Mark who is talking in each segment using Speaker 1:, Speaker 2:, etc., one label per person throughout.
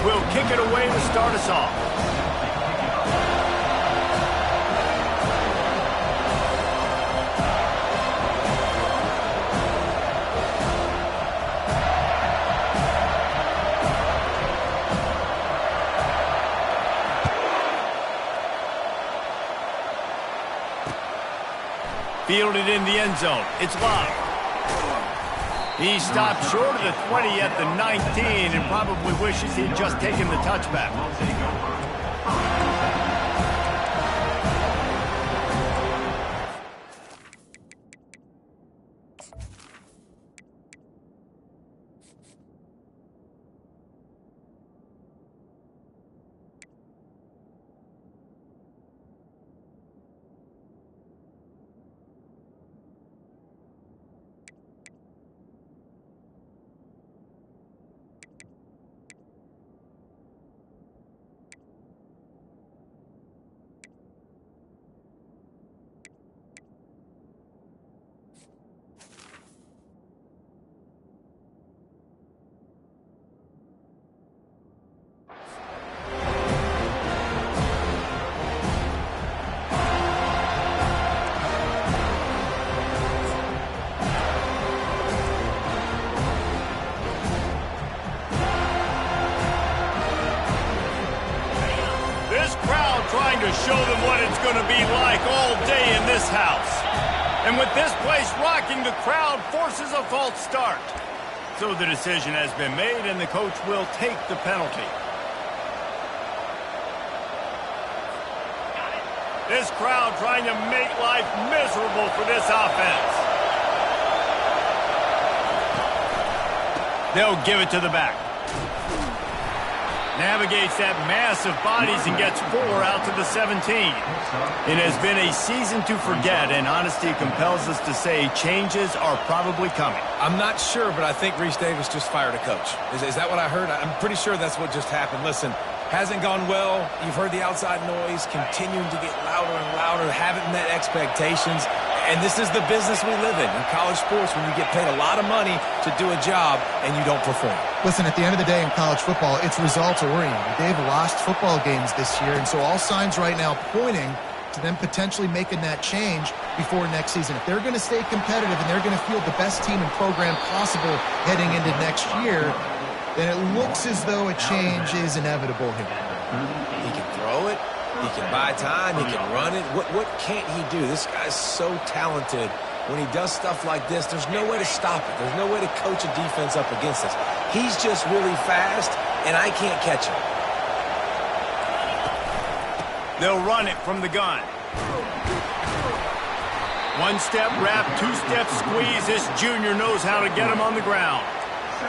Speaker 1: will kick it away to start us off. Fielded in the end zone. It's Love. He stopped short of the 20 at the 19 and probably wishes he'd just taken the touchback. Trying to show them what it's going to be like all day in this house. And with this place rocking, the crowd forces a false start. So the decision has been made, and the coach will take the penalty. This crowd trying to make life miserable for this offense. They'll give it to the back. Navigates that mass of bodies and gets 4 out to the 17. It has been a season to forget, and honesty compels us to say changes are probably coming.
Speaker 2: I'm not sure, but I think Reese Davis just fired a coach. Is that what I heard? I'm pretty sure that's what just happened. Listen, hasn't gone well. You've heard the outside noise continuing to get louder and louder, haven't met expectations. And this is the business we live in college sports, when you get paid a lot of money to do a job and you don't perform.
Speaker 3: Listen, at the end of the day in college football, it's results oriented. They've lost football games this year, and so all signs right now pointing to them potentially making that change before next season. If they're going to stay competitive and they're going to field the best team and program possible heading into next year, then it looks as though a change is inevitable here.
Speaker 2: He can throw it. He can buy time. He can run it. What can't he do? This guy's so talented. When he does stuff like this, there's no way to stop it. There's no way to coach a defense up against us. He's just really fast, and I can't catch him.
Speaker 1: They'll run it from the gun. One-step wrap, two-step squeeze. This junior knows how to get him on the ground.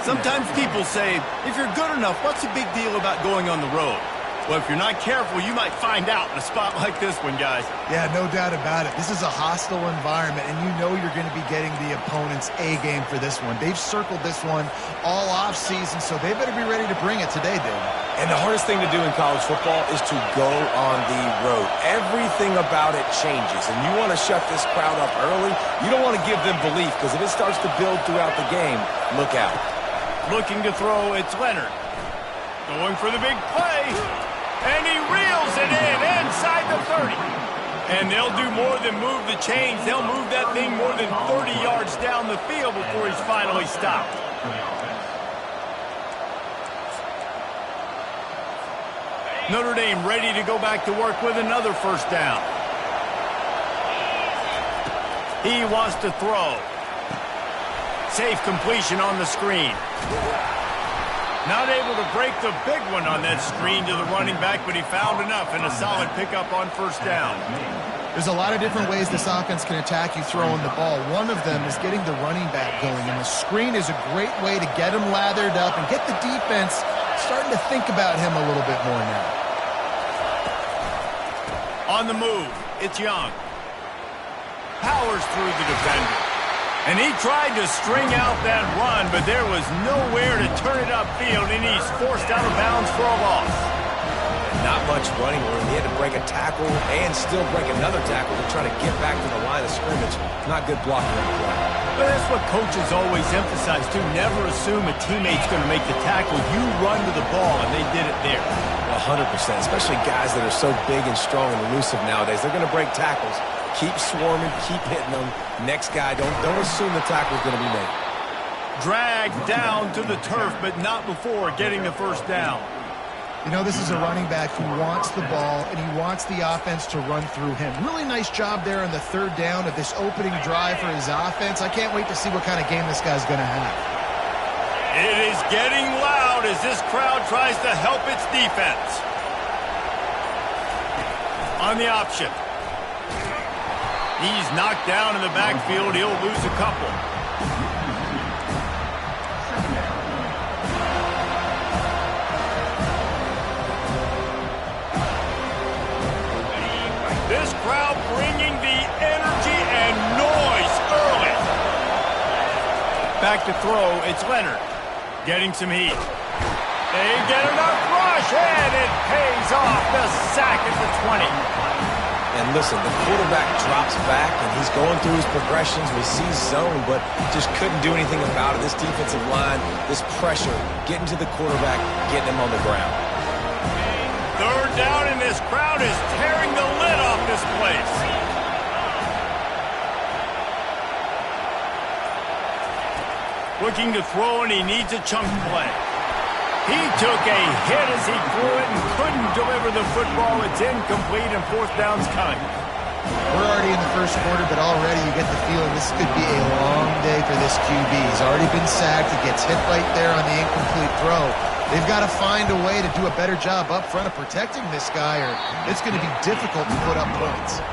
Speaker 1: Sometimes people say, if you're good enough, what's the big deal about going on the road? Well, if you're not careful, you might find out in a spot like this one, guys.
Speaker 3: Yeah, no doubt about it. This is a hostile environment, and you know you're going to be getting the opponent's A game for this one. They've circled this one all offseason, so they better be ready to bring it today, David.
Speaker 2: And the hardest thing to do in college football is to go on the road. Everything about it changes, and you want to shut this crowd up early. You don't want to give them belief, because if it starts to build throughout the game, look out.
Speaker 1: Looking to throw, it's Leonard. Going for the big play. And he reels it in inside the 30. And they'll do more than move the chains. They'll move that thing more than 30 yards down the field before he's finally stopped. Notre Dame ready to go back to work with another first down. He wants to throw. Safe completion on the screen. Not able to break the big one on that screen to the running back, but he found enough and a solid pickup on first down.
Speaker 3: There's a lot of different ways this offense can attack you throwing the ball. One of them is getting the running back going, and the screen is a great way to get him lathered up and get the defense starting to think about him a little bit more now.
Speaker 1: On the move, it's Young. Powers through the defender. And he tried to string out that run, but there was nowhere to turn it upfield, and he's forced out of bounds for a loss.
Speaker 2: Not much running room. He had to break a tackle and still break another tackle to try to get back to the line of scrimmage. Not good blocking on the play.
Speaker 1: But that's what coaches always emphasize, too. Never assume a teammate's going to make the tackle. You run to the ball, and they did it there.
Speaker 2: 100%, especially guys that are so big and strong and elusive nowadays. They're going to break tackles. Keep swarming, keep hitting them. Next guy, don't assume the tackle's going to be made.
Speaker 1: Dragged down to the turf, but not before getting the first down.
Speaker 3: You know, this is a running back who wants the ball, and he wants the offense to run through him. Really nice job there on the third down of this opening drive for his offense. I can't wait to see what kind of game this guy's going to have.
Speaker 1: It is getting loud as this crowd tries to help its defense. On the option. He's knocked down in the backfield. He'll lose a couple. This crowd bringing the energy and noise early. Back to throw, it's Leonard. Getting some heat. They get enough rush, and it pays off. The sack at the 20.
Speaker 2: And listen, the quarterback drops back, and he's going through his progressions. We see zone, but just couldn't do anything about it. This defensive line, this pressure, getting to the quarterback, getting him on the ground.
Speaker 1: Third down, and this crowd is tearing the lid off this place. Looking to throw, and he needs a chunk play. He took a hit as he threw it and couldn't deliver the football. It's incomplete, and fourth down's coming.
Speaker 3: We're already in the first quarter, but already you get the feeling this could be a long day for this QB. He's already been sacked. He gets hit right there on the incomplete throw. They've got to find a way to do a better job up front of protecting this guy, or it's going to be difficult to put up points.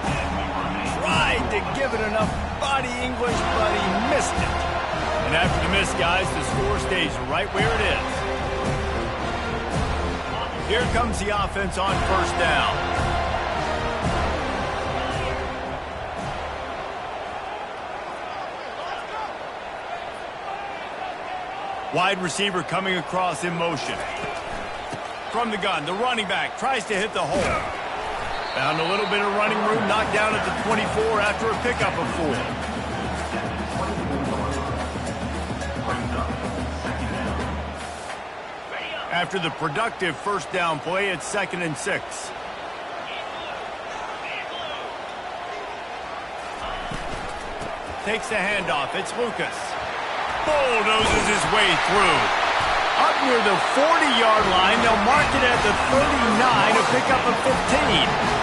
Speaker 1: Tried to give it enough body English, but he missed it. And after the miss, guys, the score stays right where it is. Here comes the offense on first down. Wide receiver coming across in motion. From the gun, the running back tries to hit the hole. Found a little bit of running room, knocked down at the 24 after a pickup of 4. After the productive first down play, it's 2nd and 6. Takes the handoff. It's Lucas. Bulldozes his way through. Up near the 40-yard line. They'll mark it at the 39, a pickup of 15.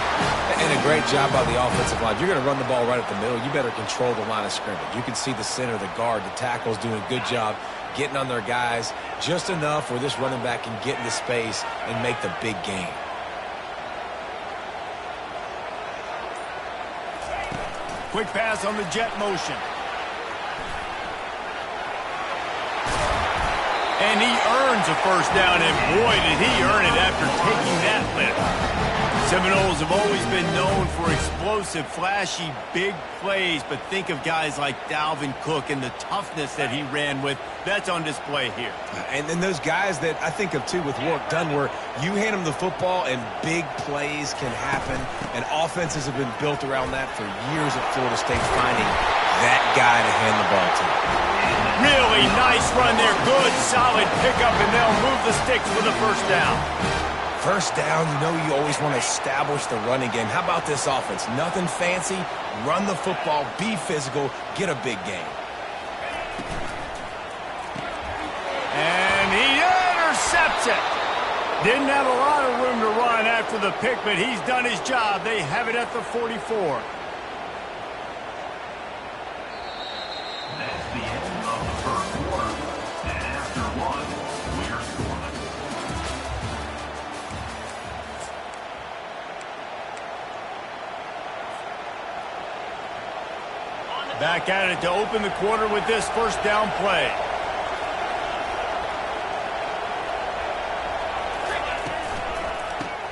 Speaker 2: And a great job by the offensive line. If you're going to run the ball right at the middle, you better control the line of scrimmage. You can see the center, the guard, the tackle's doing a good job getting on their guys just enough where this running back can get into space and make the big game.
Speaker 1: Quick pass on the jet motion. And he earns a first down, and boy, did he earn it after taking that lift. Seminoles have always been known for explosive, flashy, big plays, but think of guys like Dalvin Cook and the toughness that he ran with. That's on display here.
Speaker 2: And then those guys that I think of, too, with Warrick Dunn, where you hand them the football and big plays can happen, and offenses have been built around that for years at Florida State, finding that guy to hand the ball to.
Speaker 1: Really nice run there. Good, solid pickup, and they'll move the sticks for the first down.
Speaker 2: First down, you know you always want to establish the running game. How about this offense? Nothing fancy. Run the football, be physical, get a big game.
Speaker 1: And he intercepts it. Didn't have a lot of room to run after the pick, but he's done his job. They have it at the 44.
Speaker 4: That's the end of the first quarter. And after one, we're scoreless.
Speaker 1: Back at it to open the quarter with this first down play.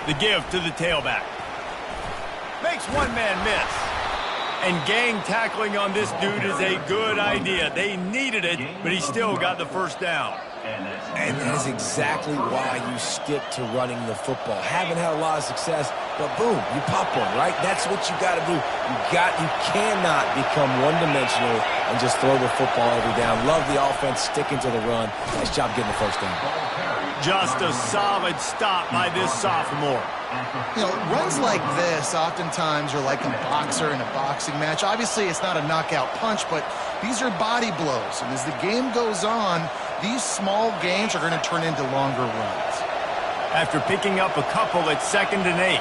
Speaker 1: The give to the tailback. Makes one man miss. And gang tackling on this dude is a good idea. They needed it, but he still got the first down.
Speaker 2: And that is exactly why you stick to running the football. Haven't had a lot of success. but boom, you pop one, right? That's what you got to do. You cannot become one-dimensional and just throw the football every down. Love the offense sticking to the run. Nice job getting the first down.
Speaker 1: Just a solid stop by this sophomore.
Speaker 3: You know, runs like this oftentimes are like a boxer in a boxing match. Obviously, it's not a knockout punch, but these are body blows. And as the game goes on, these small gains are going to turn into longer runs.
Speaker 1: After picking up a couple at 2nd and 8.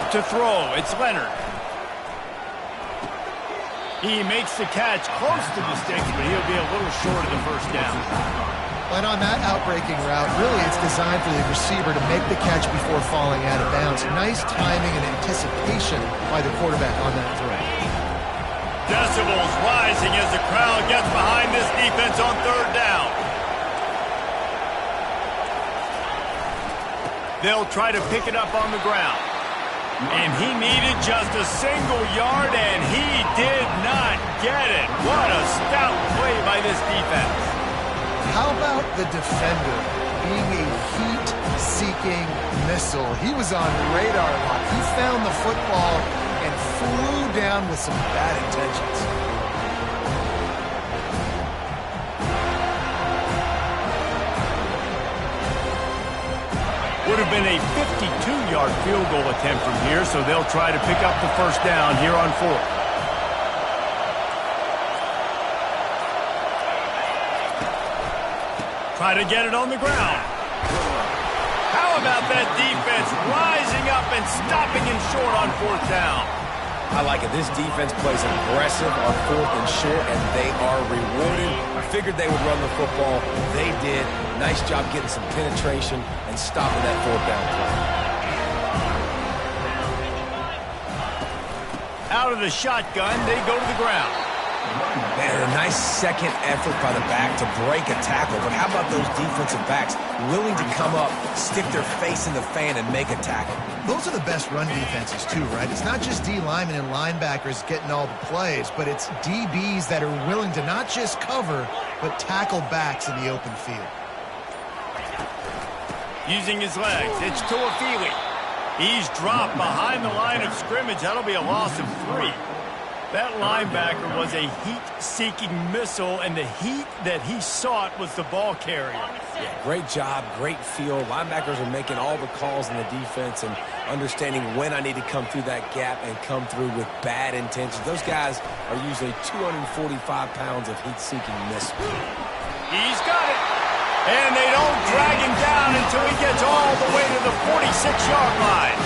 Speaker 1: To throw, it's Leonard. He makes the catch close to the sticks, but he'll be a little short of the first down.
Speaker 3: And on that outbreaking route, really it's designed for the receiver to make the catch before falling out of bounds. Nice timing and anticipation by the quarterback on that throw.
Speaker 1: Decibels rising as the crowd gets behind this defense on 3rd down. They'll try to pick it up on the ground. And he needed just a single yard, and he did not get it. What a stout play by this defense.
Speaker 3: How about the defender being a heat-seeking missile? He was on radar lock. He found the football and flew down with some bad intentions.
Speaker 1: Would have been a 52-yard field goal attempt from here, so they'll try to pick up the first down here on 4th. Try to get it on the ground. How about that defense rising up and stopping him short on 4th down?
Speaker 2: I like it. This defense plays aggressive on 4th and short, and they are rewarded. I figured they would run the football. They did. Nice job getting some penetration and stopping that 4th down play.
Speaker 1: Out of the shotgun, they go to the ground.
Speaker 2: Man, a nice second effort by the back to break a tackle. But how about those defensive backs willing to come up, stick their face in the fan, and make a tackle?
Speaker 3: Those are the best run defenses too, right? It's not just D linemen and linebackers getting all the plays, but it's DBs that are willing to not just cover, but tackle backs in the open field.
Speaker 1: Using his legs, it's Tuafili. He's dropped behind the line of scrimmage. That'll be a loss of 3. That linebacker was a heat-seeking missile, and the heat that he sought was the ball carrier.
Speaker 2: Yeah, great job, great feel. Linebackers are making all the calls in the defense and understanding when I need to come through that gap and come through with bad intentions. Those guys are usually 245 pounds of heat-seeking missiles.
Speaker 1: He's got it. And they don't drag him down until he gets all the way to the 46-yard line.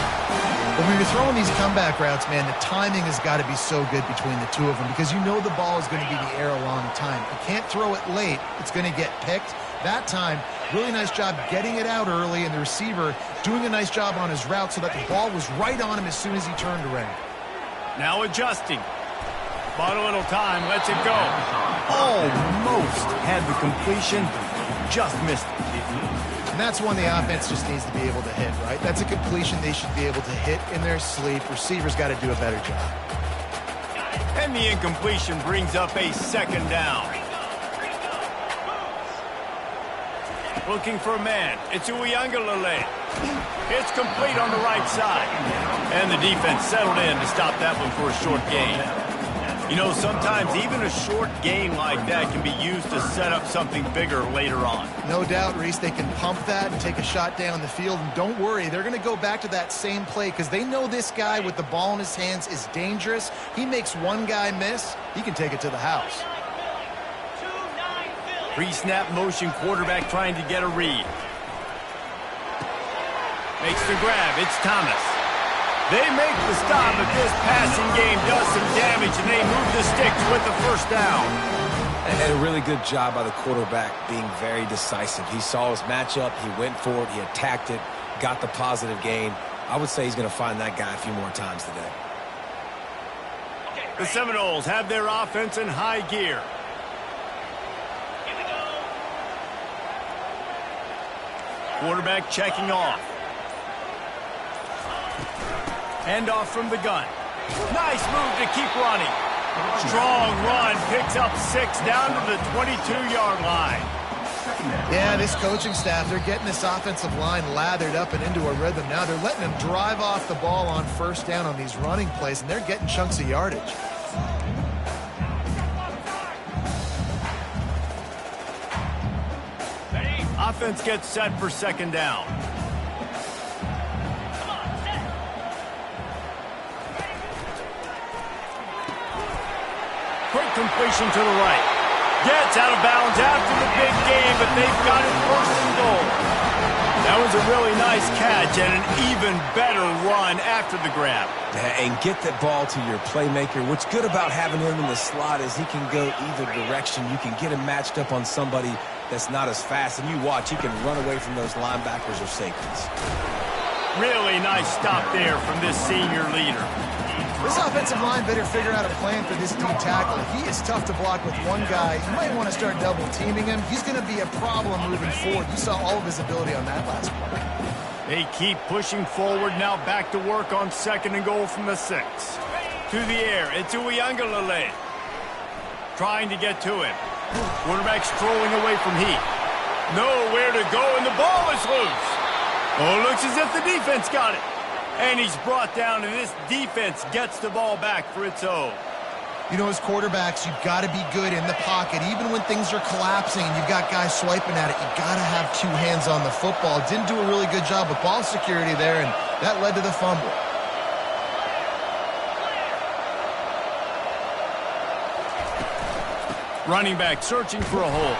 Speaker 3: But when you're throwing these comeback routes, man, the timing has got to be so good between the two of them because you know the ball is going to be in the air a long time. You can't throw it late. It's going to get picked. That time, really nice job getting it out early, and the receiver doing a nice job on his route so that the ball was right on him as soon as he turned around.
Speaker 1: Now adjusting. Bought a little time, lets it go. Almost had the completion, just missed it.
Speaker 3: And that's one the offense just needs to be able to hit, right? That's a completion they should be able to hit in their sleep. Receivers got to do a better job.
Speaker 1: And the incompletion brings up a 2nd down. Looking for a man. It's Uiagalelei. It's complete on the right side. And the defense settled in to stop that one for a short gain. You know, sometimes even a short gain like that can be used to set up something bigger later on.
Speaker 3: No doubt, Reese, they can pump that and take a shot down the field. And don't worry, they're going to go back to that same play because they know this guy with the ball in his hands is dangerous. He makes one guy miss, he can take it to the house.
Speaker 1: Pre-snap motion quarterback trying to get a read. Makes the grab. It's Thomas. They make the stop, but this passing game does some damage, and they move the sticks with the first down.
Speaker 2: And a really good job by the quarterback being very decisive. He saw his matchup, he went for it, he attacked it, got the positive gain. I would say he's going to find that guy a few more times today.
Speaker 1: The Seminoles have their offense in high gear. Quarterback checking off. Hand off from the gun. Nice move to keep running. Strong run, picks up 6 down to the 22-yard line.
Speaker 3: Yeah, this coaching staff, they're getting this offensive line lathered up and into a rhythm. Now they're letting them drive off the ball on first down on these running plays, and they're getting chunks of yardage.
Speaker 1: Offense gets set for second down. Quick completion to the right. Gets out of bounds after the big game, but they've got it first and goal. That was a really nice catch and an even better run after the grab.
Speaker 2: And get that ball to your playmaker. What's good about having him in the slot is he can go either direction. You can get him matched up on somebody that's not as fast, and you watch, he can run away from those linebackers or safeties.
Speaker 1: Really nice stop there from this senior leader.
Speaker 3: This offensive line better figure out a plan for this D tackle. He is tough to block with one guy. You might want to start double teaming him. He's going to be a problem moving forward. You saw all of his ability on that last play.
Speaker 1: They keep pushing forward, now back to work on second and goal from the 6. To the air, it's Uiagalelei. Trying to get to him. Quarterback strolling away from Heath. Nowhere to go, and the ball is loose. Oh, looks as if the defense got it. And he's brought down, and this defense gets the ball back for its own.
Speaker 3: You know, as quarterbacks, you've got to be good in the pocket. Even when things are collapsing and you've got guys swiping at it, you've got to have 2 hands on the football. Didn't do a really good job with ball security there, and that led to the fumble.
Speaker 1: Running back searching for a hole.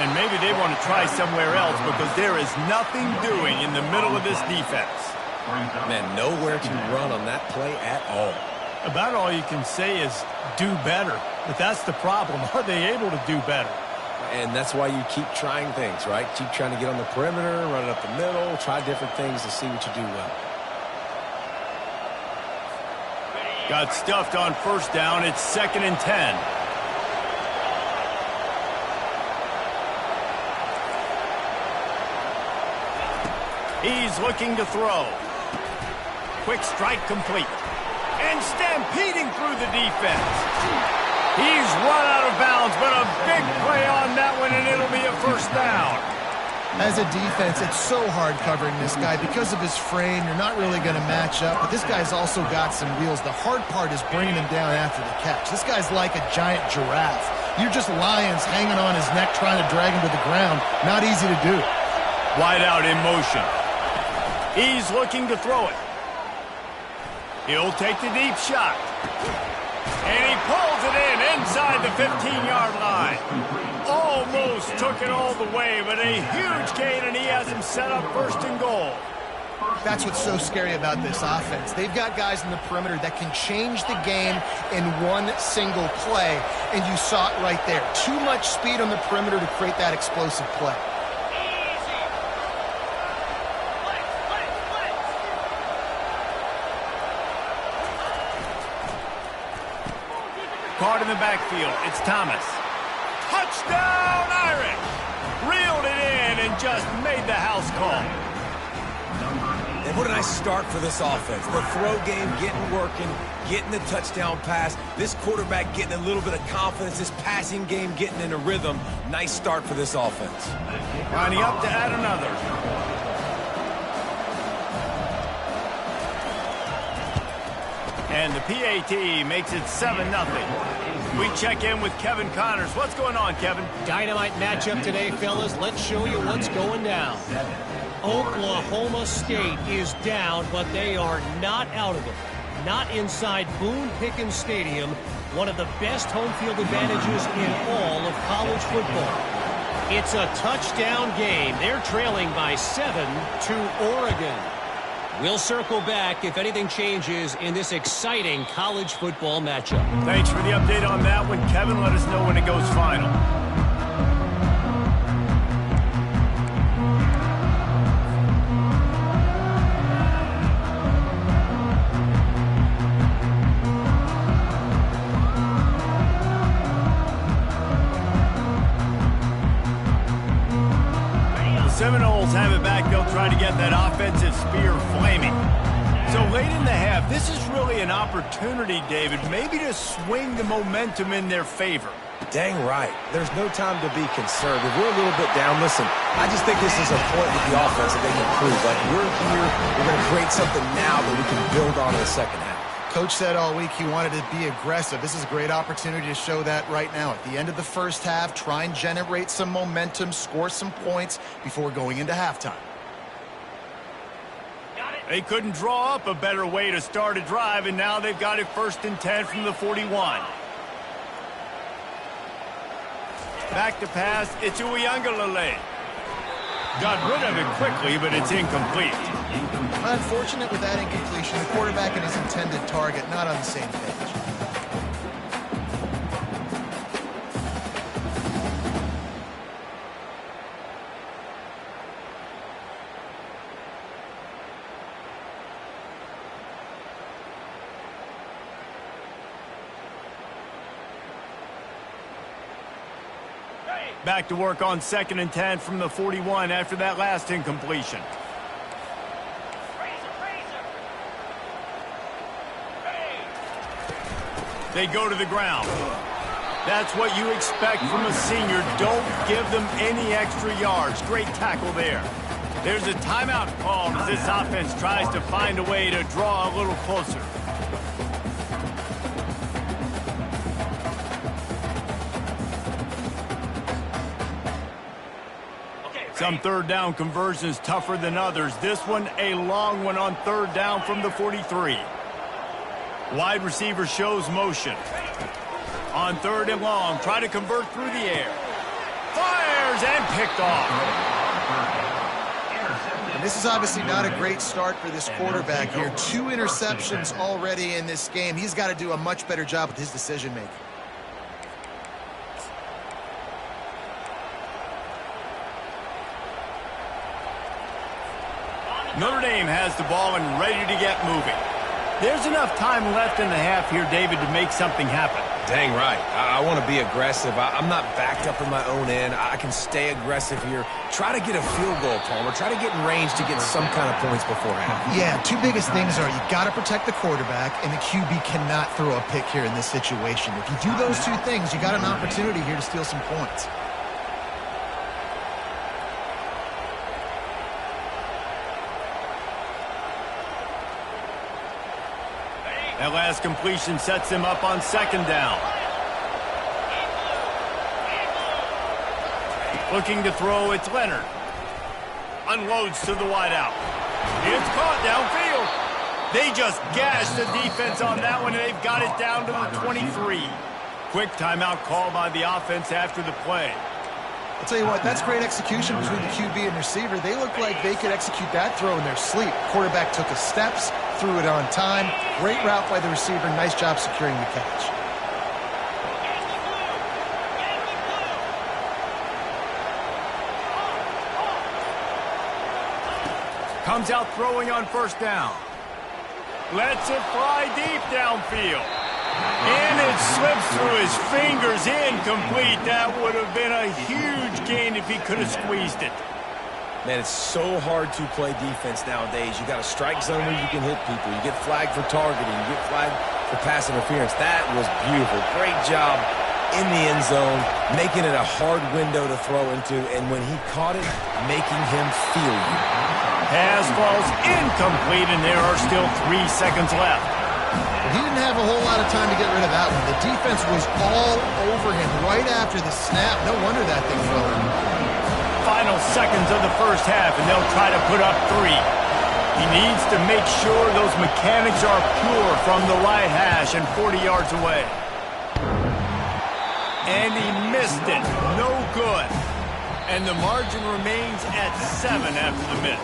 Speaker 1: And maybe they want to try somewhere else because there is nothing doing in the middle of this defense.
Speaker 2: Man, nowhere to run on that play at all.
Speaker 1: About all you can say is do better. But that's the problem. Are they able to do better?
Speaker 2: And that's why you keep trying things, right? Keep trying to get on the perimeter, run it up the middle, try different things to see what you do well.
Speaker 1: Got stuffed on first down. It's 2nd and 10. He's looking to throw. Quick strike complete. And stampeding through the defense. He's run out of bounds, but a big play on that one, and it'll be a first down.
Speaker 3: As a defense, it's so hard covering this guy. Because of his frame, you're not really going to match up. But this guy's also got some wheels. The hard part is bringing him down after the catch. This guy's like a giant giraffe. You're just lions hanging on his neck trying to drag him to the ground. Not easy to do.
Speaker 1: Wide out in motion. He's looking to throw it. He'll take the deep shot. And he pulls it in inside the 15-yard line. Almost took it all the way, but a huge gain, and he has him set up first and goal.
Speaker 3: That's what's so scary about this offense. They've got guys in the perimeter that can change the game in one single play, and you saw it right there. Too much speed on the perimeter to create that explosive play.
Speaker 1: Caught in the backfield. It's Thomas. Touchdown, Irish! Reeled it in and just made the house call.
Speaker 2: And what a nice start for this offense. The throw game getting working, getting the touchdown pass. This quarterback getting a little bit of confidence. This passing game getting in a rhythm. Nice start for this offense.
Speaker 1: Lining up to add another. And the PAT makes it 7-0. We check in with Kevin Connors. What's going on, Kevin?
Speaker 5: Dynamite matchup today, fellas. Let's show you what's going down. Oklahoma State is down, but they are not out of it. Not inside Boone Pickens Stadium, one of the best home field advantages in all of college football. It's a touchdown game. They're trailing by 7 to Oregon. We'll circle back if anything changes in this exciting college football matchup.
Speaker 1: Thanks for the update on that one, Kevin. Let us know when it goes final. The Seminoles have it back. They'll try to get that offensive spear flaming. So late in the half, this is really an opportunity, David, maybe to swing the momentum in their favor.
Speaker 2: Dang right. There's no time to be concerned. If we're a little bit down, listen, I just think this is a point with the offense that they can prove. Like, we're here, we're going to create something now that we can build on in the second half.
Speaker 3: Coach said all week he wanted to be aggressive. This is a great opportunity to show that right now. At the end of the first half, try and generate some momentum, score some points before going into halftime.
Speaker 1: They couldn't draw up a better way to start a drive, and now they've got it 1st and 10 from the 41. Back to pass, it's Uiagalelei. Got rid of it quickly, but it's incomplete.
Speaker 3: Unfortunate with that incompletion. The quarterback and his intended target not on the same page.
Speaker 1: Back to work on 2nd and 10 from the 41 after that last incompletion. They go to the ground. That's what you expect from a senior. Don't give them any extra yards. Great tackle there. There's a timeout called as this offense tries to find a way to draw a little closer. Some 3rd down conversions tougher than others. This one a long one on 3rd down from the 43. Wide receiver shows motion. On 3rd and long, try to convert through the air. Fires and picked off.
Speaker 3: And this is obviously not a great start for this quarterback here. 2 interceptions already in this game. He's got to do a much better job with his decision-making.
Speaker 1: Notre Dame has the ball and ready to get moving. There's enough time left in the half here, David, to make something happen.
Speaker 2: Dang right. I want to be aggressive. I'm not backed up in my own end. I can stay aggressive here. Try to get a field goal, Palmer. Try to get in range to get some kind of points before half.
Speaker 3: Yeah, 2 biggest things are you got to protect the quarterback, and the QB cannot throw a pick here in this situation. If you do those 2 things, you got an opportunity here to steal some points.
Speaker 1: That last completion sets him up on 2nd down. Looking to throw, it's Leonard. Unloads to the wideout. It's caught downfield. They just gashed the defense on that one, and they've got it down to the 23. Quick timeout call by the offense after the play.
Speaker 3: I'll tell you what, that's great execution between the QB and receiver. They look like they could execute that throw in their sleep. Quarterback took his steps, threw it on time. Great route by the receiver. Nice job securing the catch.
Speaker 1: Comes out throwing on 1st down. Lets it fly deep downfield. And it slips through his fingers, incomplete. That would have been a huge gain if he could have squeezed it.
Speaker 2: Man, it's so hard to play defense nowadays. You got a strike zone where you can hit people. You get flagged for targeting. You get flagged for pass interference. That was beautiful. Great job in the end zone, making it a hard window to throw into, and when he caught it, making him feel you.
Speaker 1: Pass falls incomplete, and there are still 3 seconds left.
Speaker 3: He didn't have a whole lot of time to get rid of that one. The defense was all over him right after the snap. No wonder that thing fell in.
Speaker 1: Final seconds of the first half, and they'll try to put up 3. He needs to make sure those mechanics are pure from the right hash and 40 yards away. And he missed it. No good. And the margin remains at 7 after the miss.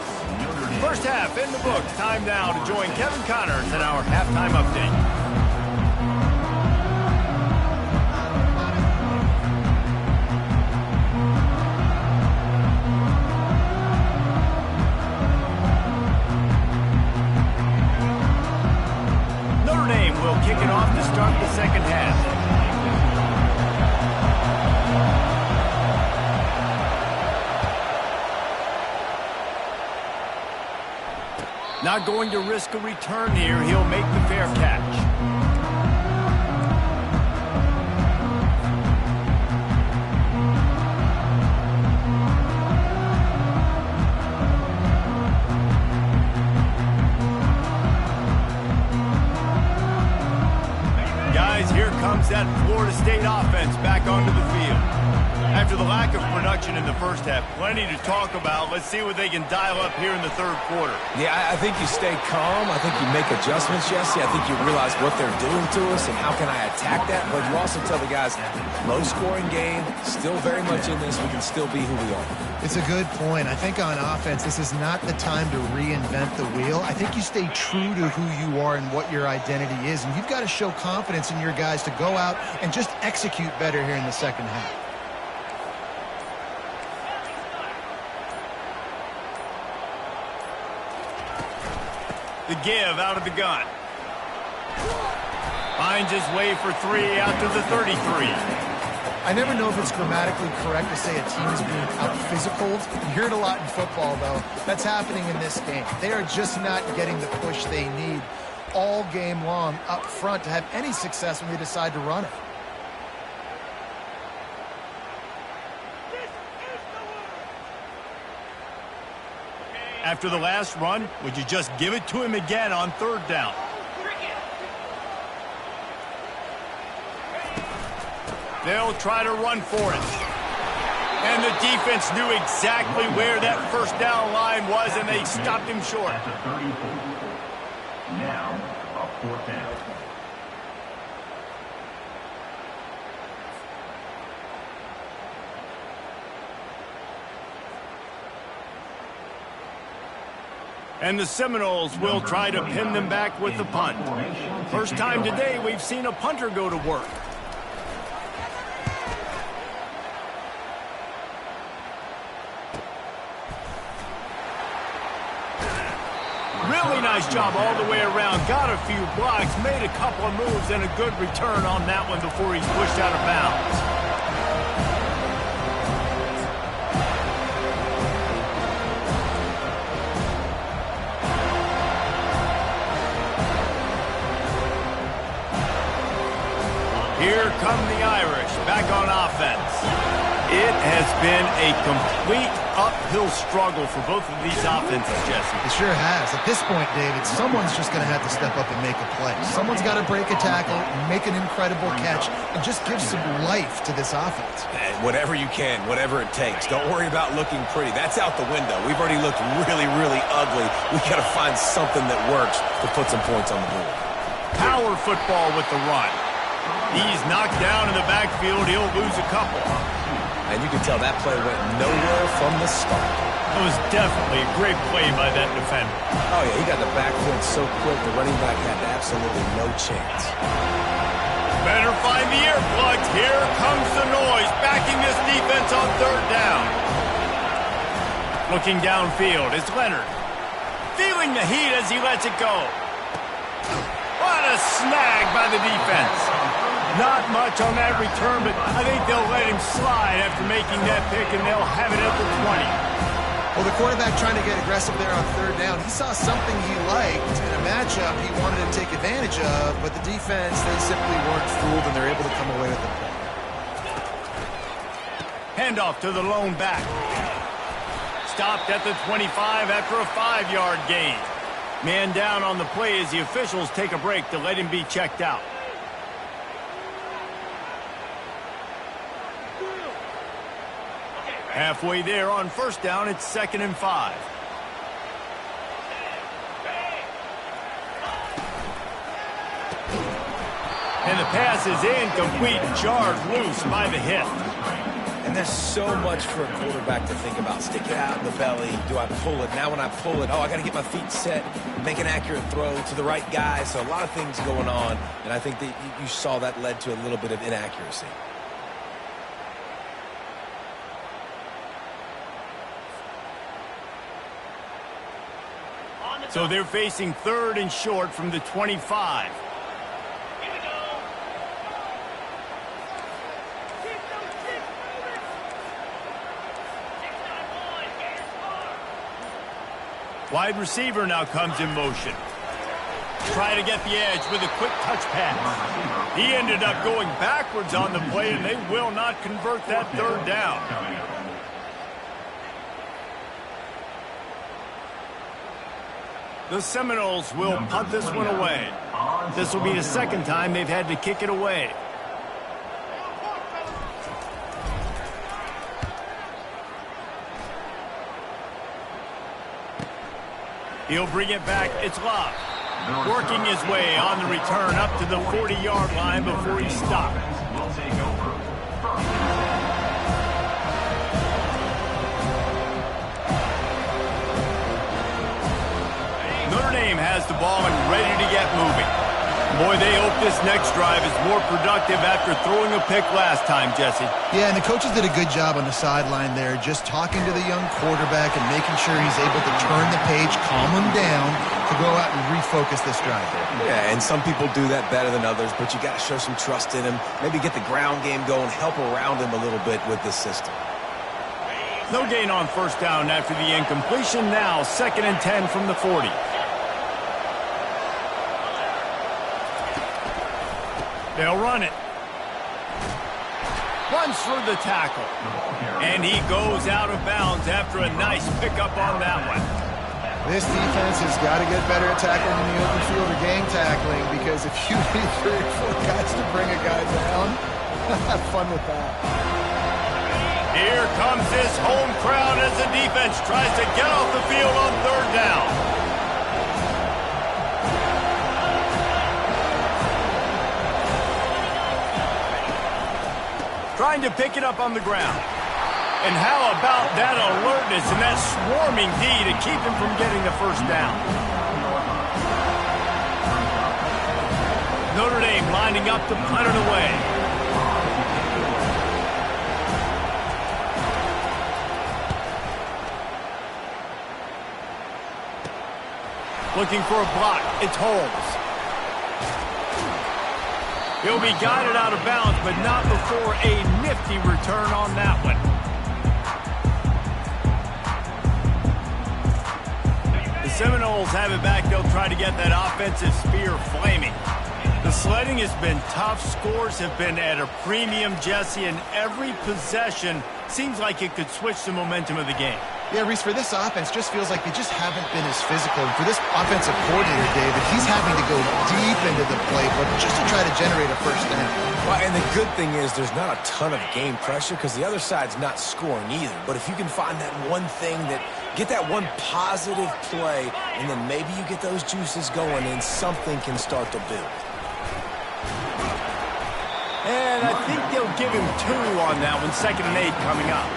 Speaker 1: First half in the books. Time now to join Kevin Connors in our halftime update. Notre Dame will kick it off to start the second half. Not going to risk a return here. He'll make the fair catch. Guys, here comes that Florida State offense back onto the field. After the lack of production in the first half, plenty to talk about. Let's see what they can dial up here in the third quarter.
Speaker 2: Yeah, I think you stay calm. I think you make adjustments, Jesse. I think you realize what they're doing to us and how can I attack that. But you also tell the guys, low-scoring game, still very much in this. We can still be who we are.
Speaker 3: It's a good point. I think on offense, this is not the time to reinvent the wheel. I think you stay true to who you are and what your identity is. And you've got to show confidence in your guys to go out and just execute better here in the second half.
Speaker 1: The give out of the gun. Finds his way for three out to the 33.
Speaker 3: I never know if it's grammatically correct to say a team is being out-physicaled. You hear it a lot in football, though. That's happening in this game. They are just not getting the push they need all game long up front to have any success when they decide to run it.
Speaker 1: After the last run, would you just give it to him again on third down? They'll try to run for it. And the defense knew exactly where that first down line was, and they stopped him short.
Speaker 4: At the 34. Now, a fourth down.
Speaker 1: And the Seminoles will try to pin them back with the punt. First time today we've seen a punter go to work. Really nice job all the way around. Got a few blocks, made a couple of moves, and a good return on that one before he's pushed out of bounds. Here come the Irish, back on offense. It has been a complete uphill struggle for both of these offenses, Jesse.
Speaker 3: It sure has. At this point, David, someone's just going to have to step up and make a play. Someone's got to break a tackle, make an incredible catch, and just give some life to this offense.
Speaker 2: Whatever you can, whatever it takes. Don't worry about looking pretty. That's out the window. We've already looked really, really ugly. We've got to find something that works to put some points on the board.
Speaker 1: Power football with the run. He's knocked down in the backfield. He'll lose a couple.
Speaker 2: And you can tell that play went nowhere from the start.
Speaker 1: It was definitely a great play by that defender.
Speaker 2: Oh, yeah, he got the backfield so quick, the running back had absolutely no chance.
Speaker 1: Better find the earplugs. Here comes the noise, backing this defense on third down. Looking downfield is Leonard. Feeling the heat as he lets it go. What a snag by the defense. Not much on that return, but I think they'll let him slide after making that pick, and they'll have it at the 20.
Speaker 3: Well, the quarterback trying to get aggressive there on third down. He saw something he liked in a matchup he wanted to take advantage of, but the defense, they simply weren't fooled, and they're able to come away with the play.
Speaker 1: Handoff to the lone back. Stopped at the 25 after a 5-yard gain. Man down on the play as the officials take a break to let him be checked out. Halfway there on first down, it's 2nd and 5. And the pass is incomplete, jarred loose by the hit.
Speaker 2: And there's so much for a quarterback to think about. Stick it out in the belly. Do I pull it? Now when I pull it, I got to get my feet set, make an accurate throw to the right guy. So a lot of things going on, and I think that you saw that led to a little bit of inaccuracy.
Speaker 1: So they're facing 3rd and short from the 25. Wide receiver now comes in motion. Trying to get the edge with a quick touch pass. He ended up going backwards on the play, and they will not convert that third down. The Seminoles will punt this one away. This will be the second time they've had to kick it away. He'll bring it back. It's Love. Working his way on the return up to the 40-yard line before he stopped. Notre Dame has the ball and ready to get moving. Boy, they hope this next drive is more productive after throwing a pick last time, Jesse.
Speaker 3: Yeah, and the coaches did a good job on the sideline there, just talking to the young quarterback and making sure he's able to turn the page, calm him down, to go out and refocus this drive.
Speaker 2: Yeah, and some people do that better than others, but you got to show some trust in him. Maybe get the ground game going, help around him a little bit with this system.
Speaker 1: No gain on first down after the incompletion. Now 2nd and 10 from the 40. They'll run it. Runs through the tackle. And he goes out of bounds after a nice pickup on that one.
Speaker 3: This defense has got to get better at tackling in the open field or gang tackling, because if you need 3 or 4 guys to bring a guy down, have fun with that.
Speaker 1: Here comes this home crowd as the defense tries to get off the field on third down. Trying to pick it up on the ground. And how about that alertness and that swarming D to keep him from getting the first down? Notre Dame lining up to punt it away. Looking for a block. It's Holmes. He'll be guided out of bounds, but not before a nifty return on that one. The Seminoles have it back. They'll try to get that offensive spear flaming. The sledding has been tough. Scores have been at a premium, Jesse, and every possession seems like it could switch the momentum of the game.
Speaker 3: Yeah, Reese, for this offense, just feels like they just haven't been as physical. And for this offensive coordinator, David, he's having to go deep into the playbook just to try to generate a first down.
Speaker 2: Well, and the good thing is there's not a ton of game pressure because the other side's not scoring either. But if you can find that one thing get that one positive play, and then maybe you get those juices going and something can start to build.
Speaker 1: And I think they'll give him 2 on that one. 2nd and 8 coming up.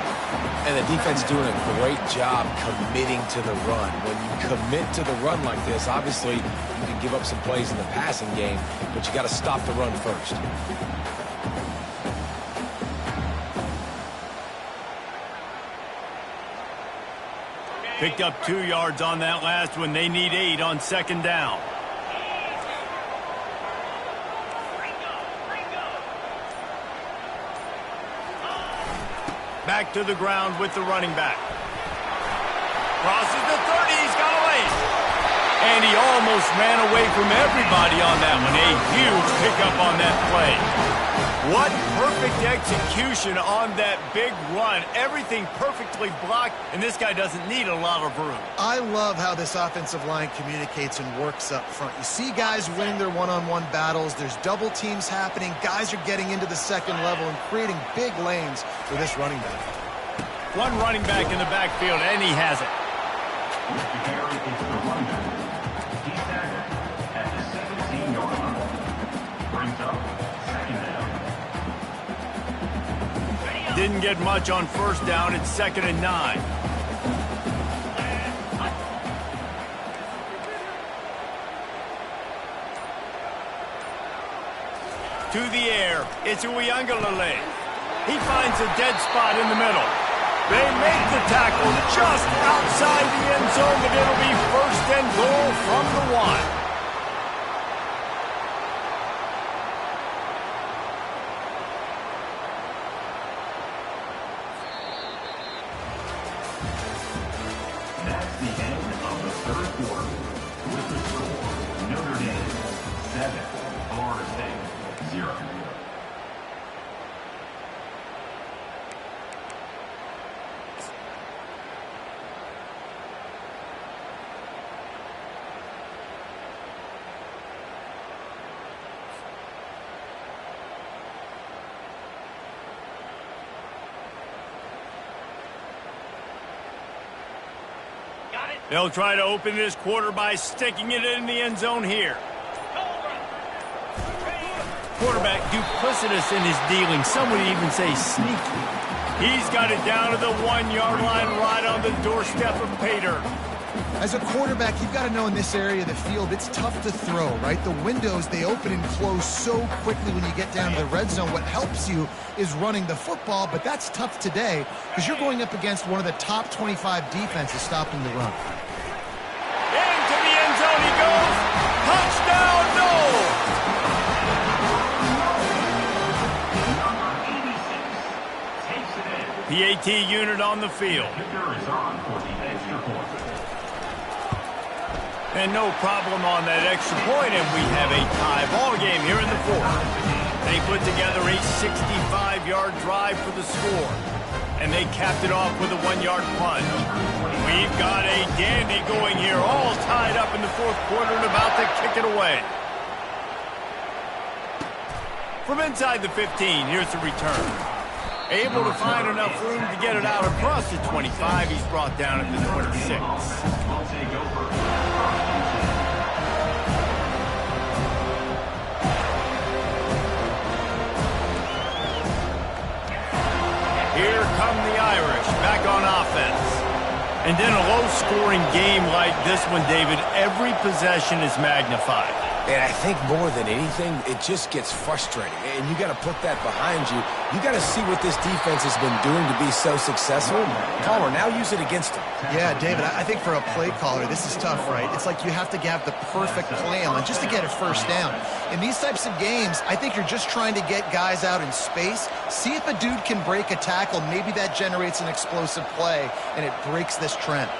Speaker 2: And the defense doing a great job committing to the run. When you commit to the run like this, obviously you can give up some plays in the passing game, but you got to stop the run first.
Speaker 1: Picked up 2 yards on that last one. They need 8 on 2nd down. Back to the ground with the running back. Crosses the 30. He's got away. And he almost ran away from everybody on that one. A huge pickup on that play. What perfect execution on that big run. Everything perfectly blocked, and this guy doesn't need a lot of room.
Speaker 3: I love how this offensive line communicates and works up front. You see guys winning their one-on-one battles. There's double teams happening. Guys are getting into the second level and creating big lanes for this running back.
Speaker 1: One running back in the backfield, and he has it.
Speaker 4: He's at the 17-yard line. Brings up 2nd down.
Speaker 1: Didn't get much on first down. It's 2nd and 9. To the air. It's Uiagalelei. He finds a dead spot in the middle. They make the tackle just outside the end zone, but it'll be 1st and goal from the 1.
Speaker 4: That's the end of the third quarter. With the score, Notre Dame 7, Florida State 0.
Speaker 1: They'll try to open this quarter by sticking it in the end zone here. Quarterback duplicitous in his dealing. Some would even say sneaky. He's got it down to the 1-yard line right on the doorstep of pay dirt.
Speaker 3: As a quarterback, you've got to know in this area of the field, it's tough to throw, right? The windows, they open and close so quickly when you get down to the red zone. What helps you is running the football, but that's tough today because you're going up against one of the top 25 defenses stopping the run.
Speaker 1: Into the end zone he goes. Touchdown, Noel! PAT unit on the field. And no problem on that extra point, and we have a tie ball game here in the fourth. They put together a 65-yard drive for the score, and they capped it off with a 1-yard punt. We've got a dandy going here, all tied up in the fourth quarter and about to kick it away. From inside the 15, here's the return. Able to find enough room to get it out across the 25. He's brought down at the 26. Here come the Irish, back on offense. And in a low-scoring game like this one, David, every possession is magnified.
Speaker 2: And I think more than anything, it just gets frustrating. And you got to put that behind you. You got to see what this defense has been doing to be so successful. Caller, now use it against them.
Speaker 3: Yeah, David, I think for a play caller, this is tough, right? It's like you have to have the perfect plan just to get a first down. In these types of games, I think you're just trying to get guys out in space, see if a dude can break a tackle. Maybe that generates an explosive play, and it breaks this trend.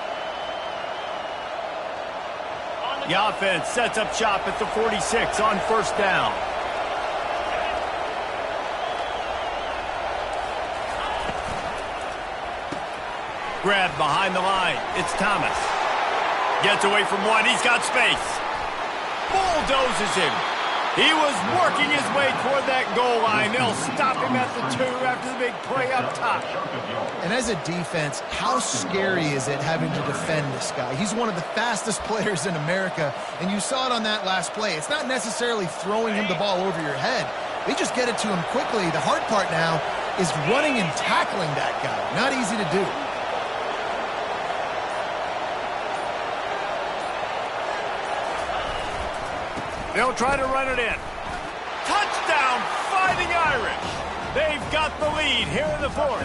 Speaker 1: The offense sets up shop at the 46 on first down. Grab behind the line. It's Thomas. Gets away from one. He's got space. Bulldozes him. He was working his way toward that goal line. They'll stop him at the 2 after the big play up top.
Speaker 3: And as a defense, how scary is it having to defend this guy? He's one of the fastest players in America, and you saw it on that last play. It's not necessarily throwing him the ball over your head. They just get it to him quickly. The hard part now is running and tackling that guy. Not easy to do.
Speaker 1: They'll try to run it in. Touchdown, Fighting Irish. They've got the lead here in the fourth.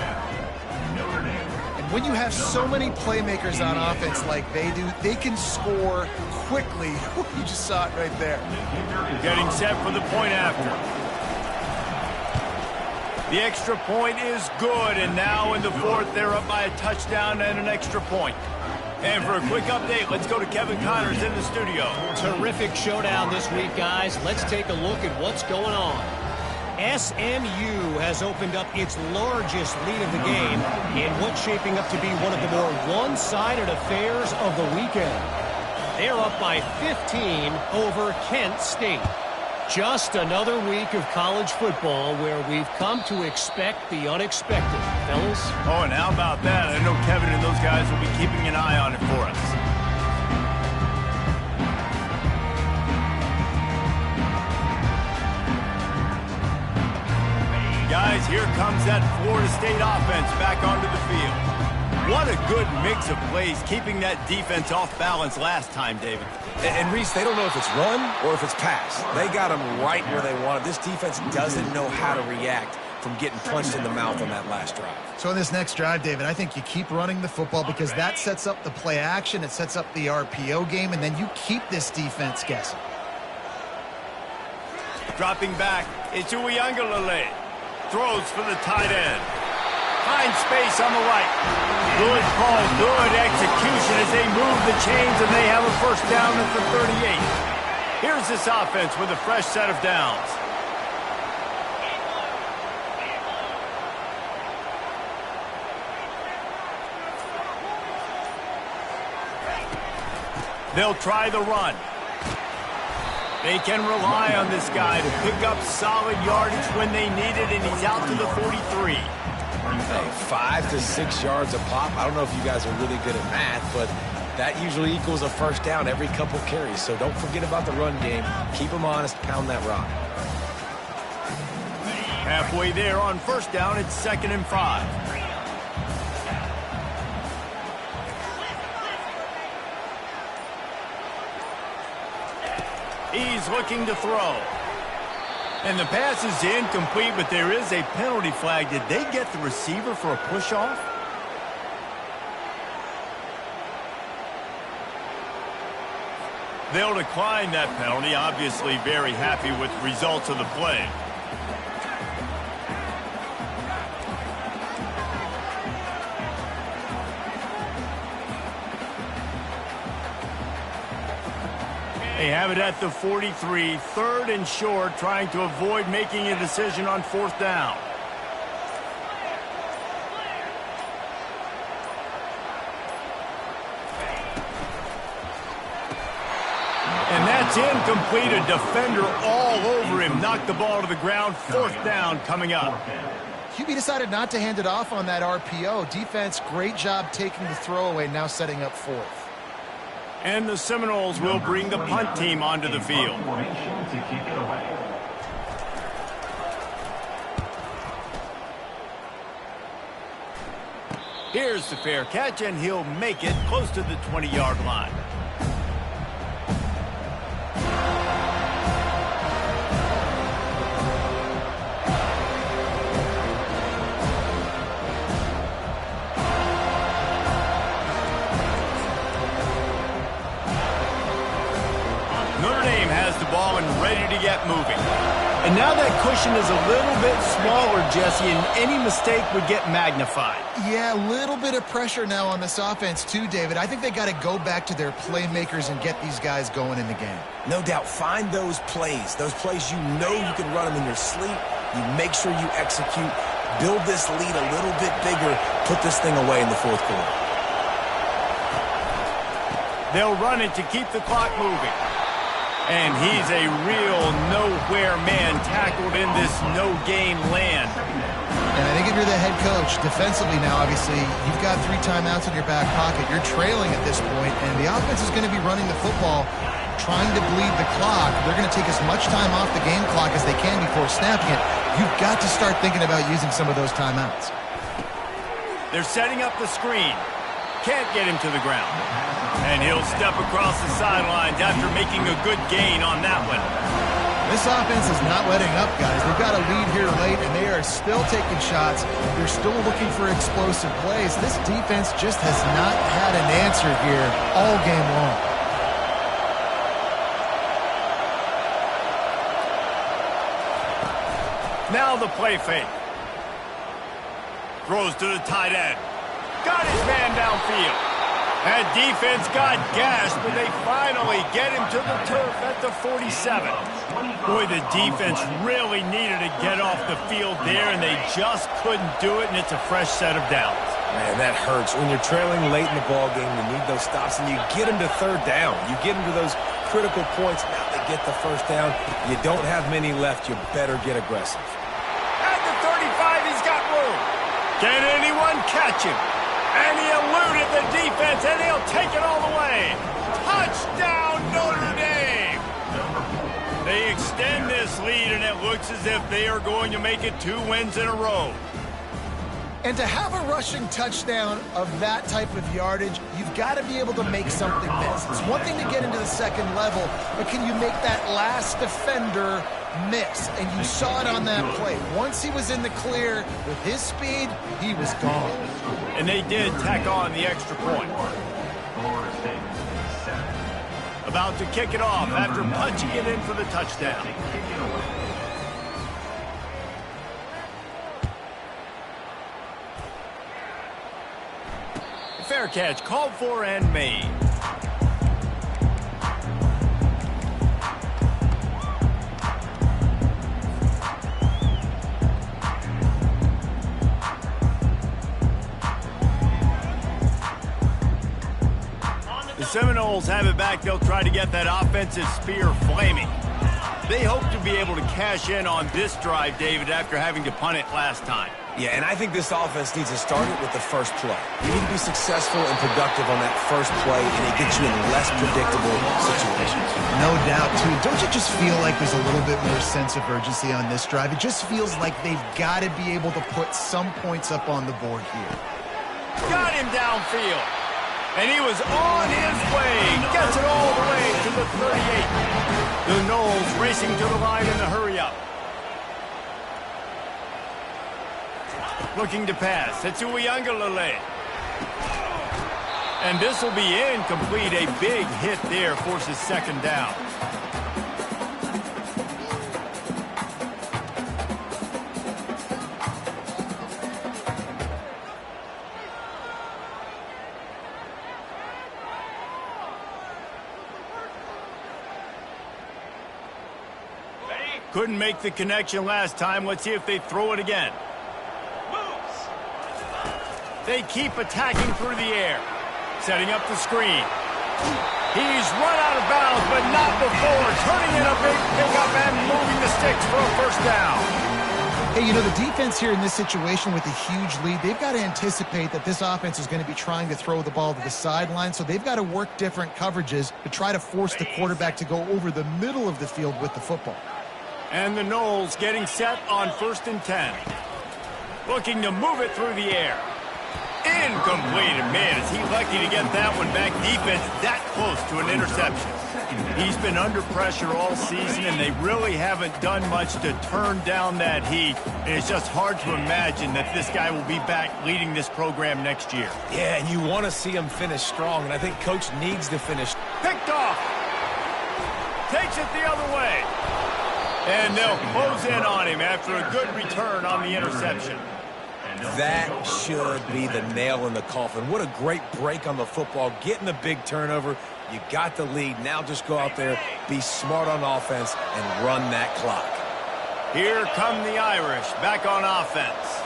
Speaker 3: And when you have so many playmakers on offense like they do, they can score quickly. You just saw it right there.
Speaker 1: Getting set for the point after. The extra point is good, and now in the fourth, they're up by a touchdown and an extra point. And for a quick update, let's go to Kevin Connors in the studio.
Speaker 5: Terrific showdown this week, guys. Let's take a look at what's going on. SMU has opened up its largest lead of the game in what's shaping up to be one of the more one-sided affairs of the weekend. They're up by 15 over Kent State. Just another week of college football where we've come to expect the unexpected, fellas.
Speaker 1: Oh, and how about that? I know Kevin and those guys will be keeping an eye on it for us. Guys, here comes that Florida State offense back onto the field. What a good mix of plays, keeping that defense off balance last time, David.
Speaker 2: And Reese, they don't know if it's run or if it's pass. They got them right where they want it. This defense doesn't know how to react from getting punched in the mouth on that last drive.
Speaker 3: So in this next drive, David, I think you keep running the football because that sets up the play action, it sets up the RPO game, and then you keep this defense guessing.
Speaker 1: Dropping back, it's Uiagalelei. Throws for the tight end. finds space on the right. Good call, good execution as they move the chains, and they have a first down at the 38. Here's this offense with a fresh set of downs. They'll try the run. They can rely on this guy to pick up solid yardage when they need it, and he's out to the 43.
Speaker 2: Hey, 5 to 6 yards a pop. I don't know if you guys are really good at math, but that usually equals a first down every couple carries. So don't forget about the run game. Keep them honest. Pound that rock.
Speaker 1: Halfway there on first down, it's 2nd and 5. He's looking to throw. And the pass is incomplete, but there is a penalty flag. Did they get the receiver for a push-off? They'll decline that penalty. Obviously very happy with the results of the play. They have it at the 43, 3rd and short, trying to avoid making a decision on 4th down. And that's incomplete. A defender all over him. Knocked the ball to the ground. 4th down coming up.
Speaker 3: QB decided not to hand it off on that RPO. Defense, great job taking the throwaway, now setting up 4th.
Speaker 1: And the Seminoles will bring the punt team onto the field. Here's the fair catch, and he'll make it close to the 20-yard line. Ready to get moving. And now that cushion is a little bit smaller, Jesse, and any mistake would get magnified.
Speaker 3: Yeah, a little bit of pressure now on this offense too, David. I think they got to go back to their playmakers and get these guys going in the game.
Speaker 2: No doubt. Find those plays you know you can run them in your sleep. You make sure you execute. Build this lead a little bit bigger. Put this thing away in the 4th quarter.
Speaker 1: They'll run it to keep the clock moving. And he's a real nowhere man tackled in this no-gain land.
Speaker 3: And I think if you're the head coach, defensively now, obviously, you've got 3 timeouts in your back pocket. You're trailing at this point, and the offense is going to be running the football, trying to bleed the clock. They're going to take as much time off the game clock as they can before snapping it. You've got to start thinking about using some of those timeouts.
Speaker 1: They're setting up the screen. Can't get him to the ground. And he'll step across the sidelines after making a good gain on that one.
Speaker 3: This offense is not letting up, guys. They've got a lead here late, and they are still taking shots. They're still looking for explosive plays. This defense just has not had an answer here all game long.
Speaker 1: Now the play fake. Throws to the tight end. Got his man downfield. That defense got gashed, but they finally get him to the turf at the 47. Boy, the defense really needed to get off the field there, and they just couldn't do it, and it's a fresh set of downs.
Speaker 2: Man, that hurts. When you're trailing late in the ball game, you need those stops, and you get them to 3rd down. You get them to those critical points. Now they get the first down. You don't have many left. You better get aggressive.
Speaker 1: At the 35, he's got room. Can anyone catch him? And he eluded the defense, and he'll take it all the way. Touchdown, Notre Dame! They extend this lead, and it looks as if they are going to make it 2 wins in a row.
Speaker 3: And to have a rushing touchdown of that type of yardage, you've got to be able to make something miss. It's one thing to get into the 2nd level, but can you make that last defender miss? And you saw it on that play. Once he was in the clear with his speed, he was gone.
Speaker 1: And they did tack on the extra point. About to kick it off after punching it in for the touchdown. Fair catch called for and made. The Seminoles have it back. They'll try to get that offensive spear flaming. They hope to be able to cash in on this drive, David, after having to punt it last time.
Speaker 2: Yeah, and I think this offense needs to start it with the first play. You need to be successful and productive on that first play, and it gets you in less predictable situations.
Speaker 3: No doubt, too. Don't you just feel like there's a little bit more sense of urgency on this drive? It just feels like they've got to be able to put some points up on the board here.
Speaker 1: Got him downfield. And he was on his way. Gets it all the way to the 38. The Noles racing to the line in the hurry-up. Looking to pass. It's Uiagalelei. And this will be incomplete. A big hit there forces second down. Couldn't make the connection last time. Let's see if they throw it again. They keep attacking through the air. Setting up the screen. He's run out of bounds, but not before. Turning in a big pickup and moving the sticks for a first down.
Speaker 3: Hey, you know, the defense here in this situation with a huge lead, they've got to anticipate that this offense is going to be trying to throw the ball to the sideline, so they've got to work different coverages to try to force the quarterback to go over the middle of the field with the football.
Speaker 1: And the Noles getting set on 1st and 10. Looking to move it through the air. Incomplete. And man, is he lucky to get that one back. Defense that close to an interception. He's been under pressure all season, and they really haven't done much to turn down that heat. And it's just hard to imagine that this guy will be back leading this program next year.
Speaker 2: Yeah, and you want to see him finish strong, and I think Coach needs to finish.
Speaker 1: Picked off. Takes it the other way. And they'll close in on him after a good return on the interception.
Speaker 2: That should be the nail in the coffin. What a great break on the football. Getting the big turnover. You got the lead. Now just go out there, be smart on offense, and run that clock.
Speaker 1: Here come the Irish back on offense.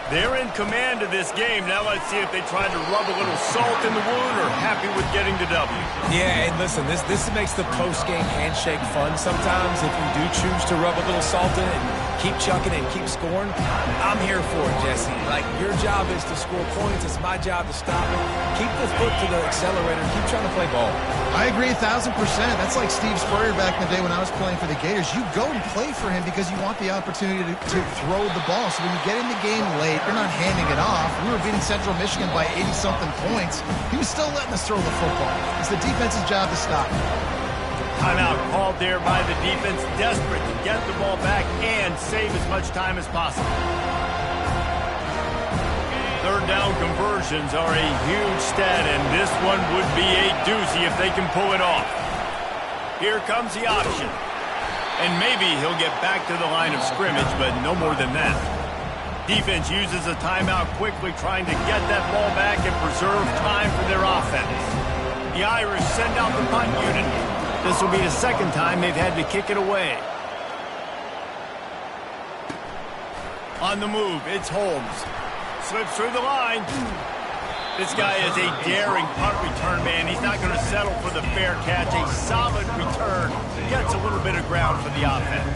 Speaker 1: They're in command of this game. Now let's see if they try to rub a little salt in the wound or happy with getting the W.
Speaker 2: Yeah, and listen, this makes the post-game handshake fun sometimes. If you do choose to rub a little salt in it and keep chucking and keep scoring, I'm here for it, Jesse. Like, your job is to score points. It's my job to stop it. Keep the foot to the accelerator. Keep trying to play ball.
Speaker 3: I agree 1,000%. That's like Steve Spurrier back in the day when I was playing for the Gators. You go and play for him because you want the opportunity to throw the ball. So when you get in the game late, you're not handing it off. We were beating Central Michigan by 80-something points. He was still letting us throw the football. It's the defense's job to stop.
Speaker 1: Timeout called there by the defense, desperate to get the ball back and save as much time as possible. Third down conversions are a huge stat, and this one would be a doozy if they can pull it off. Here comes the option. And maybe he'll get back to the line of scrimmage, but no more than that. Defense uses a timeout quickly, trying to get that ball back and preserve time for their offense. The Irish send out the punt unit. This will be the second time they've had to kick it away. On the move, it's Holmes. Slips through the line. This guy is a daring punt return man. He's not going to settle for the fair catch. A solid return. Gets a little bit of ground for the offense.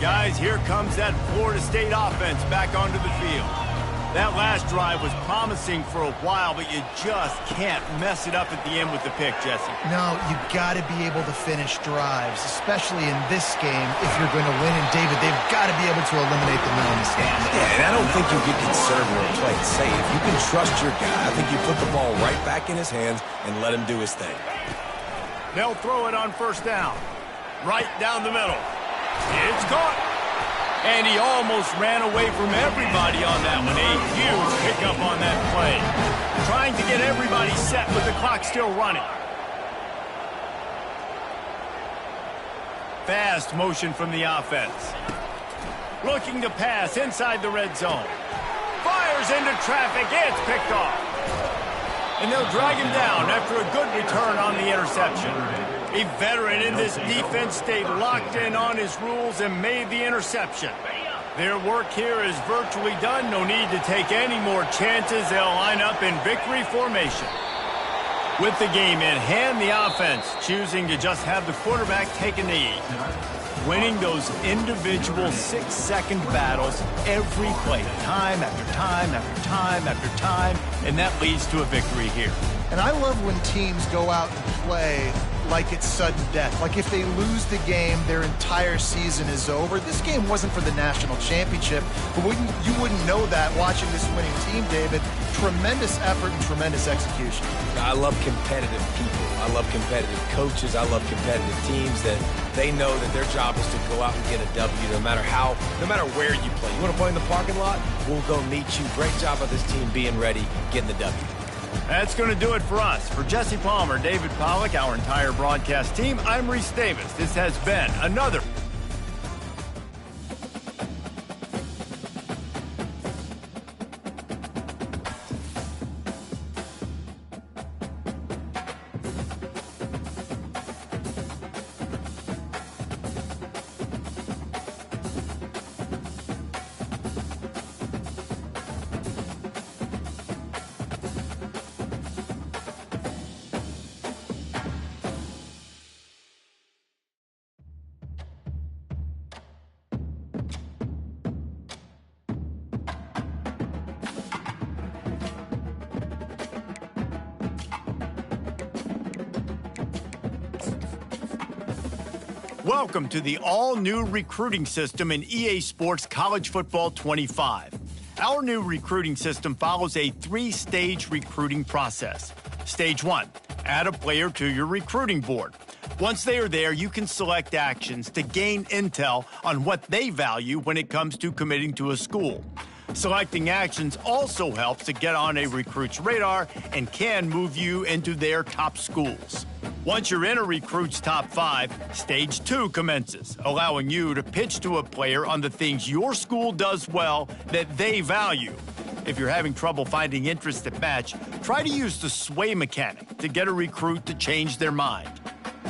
Speaker 1: Guys, here comes that Florida State offense back onto the field. That last drive was promising for a while, but you just can't mess it up at the end with the pick, Jesse.
Speaker 3: No, you've got to be able to finish drives, especially in this game if you're going to win. And, David, they've got to be able to eliminate the mental mistakes.
Speaker 2: Yeah, and I don't think you get conservative or play it safe. You can trust your guy. I think you put the ball right back in his hands and let him do his thing.
Speaker 1: They'll throw it on first down. Right down the middle. It's caught. And he almost ran away from everybody on that one. A huge pickup on that play. Trying to get everybody set with the clock still running. Fast motion from the offense. Looking to pass inside the red zone. Fires fires into traffic. It's picked off. And they'll drag him down after a good return on the interception. A veteran in this defense stayed locked in on his rules and made the interception. Their work here is virtually done. No need to take any more chances. They'll line up in victory formation. With the game in hand, the offense choosing to just have the quarterback take a knee. Winning those individual 6-second battles every play, time after time after time after time, and that leads to a victory here.
Speaker 3: And I love when teams go out and play like it's sudden death. Like if they lose the game, their entire season is over. This game wasn't for the national championship, but you wouldn't know that watching this winning team, David. Tremendous effort and tremendous execution.
Speaker 2: I love competitive people. I love competitive coaches. I love competitive teams that they know that their job is to go out and get a W no matter where you play. You want to play in the parking lot? We'll go meet you. Great job of this team being ready, getting the W.
Speaker 1: That's going to do it for us. For Jesse Palmer, David Pollack, our entire broadcast team, I'm Reese Davis. This has been another Welcome to the all-new recruiting system in EA Sports College Football 25. Our new recruiting system follows a 3-stage recruiting process. Stage 1, add a player to your recruiting board. Once they are there, you can select actions to gain intel on what they value when it comes to committing to a school. Selecting actions also helps to get on a recruit's radar and can move you into their top schools. Once you're in a recruit's top 5, Stage 2 commences, allowing you to pitch to a player on the things your school does well that they value. If you're having trouble finding interests that match, try to use the sway mechanic to get a recruit to change their mind.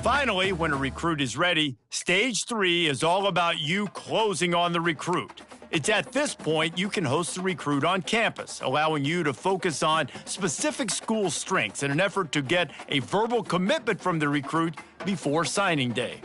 Speaker 1: Finally, when a recruit is ready, Stage 3 is all about you closing on the recruit. It's at this point you can host the recruit on campus, allowing you to focus on specific school strengths in an effort to get a verbal commitment from the recruit before signing day.